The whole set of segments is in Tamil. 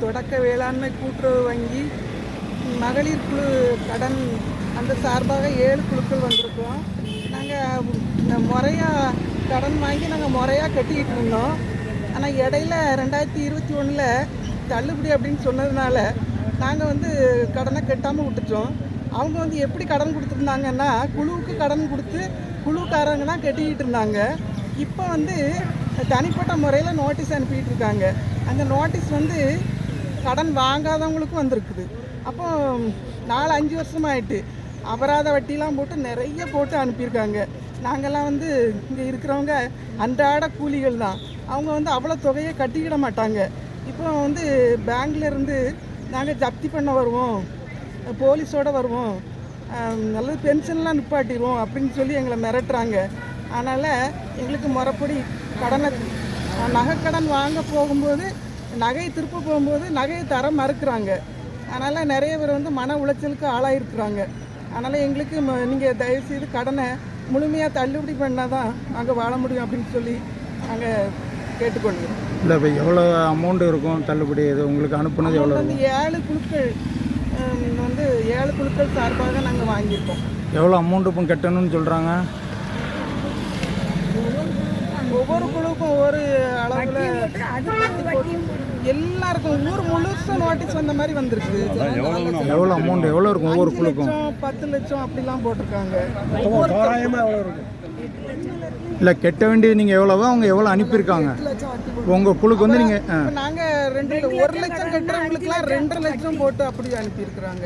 தொடக்க வேளாண்மை கூட்டுறவு வங்கி மகளிர் குழு கடன் அந்த சார்பாக 7 குழுக்கள் வந்திருக்கோம். நாங்கள் முறையாக கடன் வாங்கி நாங்கள் முறையாக கட்டிக்கிட்டு இருந்தோம். ஆனால் இடையில 2021 தள்ளுபடி அப்படின்னு சொன்னதுனால நாங்கள் கடனை கட்டாமல் விட்டுட்டோம். அவங்க எப்படி கடன் கொடுத்துருந்தாங்கன்னா, குழுவுக்கு கடன் கொடுத்து குழுக்காரங்க தான் கட்டிக்கிட்டு இருந்தாங்க. இப்போ தனிப்பட்ட முறையில் நோட்டீஸ் அனுப்பிக்கிட்டு இருக்காங்க. அந்த நோட்டீஸ் கடன் வாங்காதவங்களுக்கும் வந்திருக்குது. அப்போ 4-5 வருஷமாயிட்டு அபராத வட்டிலாம் போட்டு நிறைய போட்டு அனுப்பியிருக்காங்க. நாங்கள்லாம் இங்கே இருக்கிறவங்க அன்றாட கூலிகள் தான். அவங்க அவ்வளோ தொகையை கட்டிக்கிட மாட்டாங்க. இப்போ பேங்க்லேருந்து நாங்கள் ஜப்தி பண்ண வருவோம், போலீஸோடு வருவோம், நல்லது பென்ஷன்லாம் நிப்பாட்டிடுவோம் அப்படின்னு சொல்லி எங்களை மிரட்டுறாங்க. அதனால் எங்களுக்கு முறைப்படி கடனை நகைக்கடன் வாங்க போகும்போது நகையை திருப்ப போகும்போது நகையை தர மறுக்கிறாங்க. அதனால் நிறைய பேர் மன உளைச்சலுக்கு ஆளாயிருக்கிறாங்க. அதனால் எங்களுக்கு நீங்கள் தயவுசெய்து கடனை முழுமையாக தள்ளுபடி பண்ணால் தான் நாங்கள் வாழ முடியும் அப்படின்னு சொல்லி நாங்கள் கேட்டுக்கொள்கிறோம். இல்லை, இப்போ எவ்வளோ அமௌண்ட் இருக்கும் தள்ளுபடி? இது உங்களுக்கு அனுப்புனது எவ்வளோ? 7 குழுக்கள் 7 குழுக்கள் சார்பாக நாங்கள் வாங்கியிருக்கோம். எவ்வளோ அமௌண்ட் இப்போ கட்டணும்னு சொல்கிறாங்க? ஒவ்வொரு குழுவுக்கும் ஒவ்வொரு அளவில் எல்லாருக்கும் ஊர் முழுசும் நோட்டீஸ் வந்த மாதிரி வந்திருக்கு. எவ்வளோ அமௌண்ட் எவ்வளோ இருக்கும் ஒவ்வொரு குழுக்கும்? 10 லட்சம் அப்படிலாம் போட்டிருக்காங்க. இல்லை, கெட்ட வேண்டியது நீங்கள் எவ்வளவோ அவங்க எவ்வளோ அனுப்பியிருக்காங்க உங்கள் குழுக்கு? நீங்கள் நாங்கள் 1 லட்சம் கட்டுறவங்களுக்குலாம் 2.5 லட்சம் போட்டு அப்படி அனுப்பியிருக்கிறாங்க.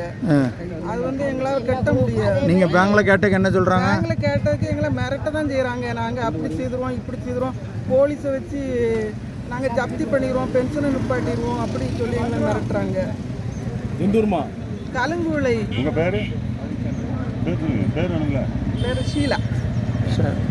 அது எங்களால் கட்ட முடியாது. நீங்கள் பேங்க்கில் கேட்டதுக்கு என்ன சொல்கிறாங்க? பேங்க்கில் கேட்டதுக்கு எங்களை மிரட்ட தான் செய்கிறாங்க. நாங்கள் அப்படி செய்துருவோம், இப்படி செய்துருவோம், போலீஸை வச்சு நாங்கள் ஜப்தி பண்ணிடுவோம், பென்ஷனை நிப்பாட்டிடுவோம் அப்படின்னு சொல்லி எங்களை மிரட்டுறாங்க. எந்தூர்மா? கலுங்குவிளை. உங்கள் பேர்? பேர் ஷீலா. சரி.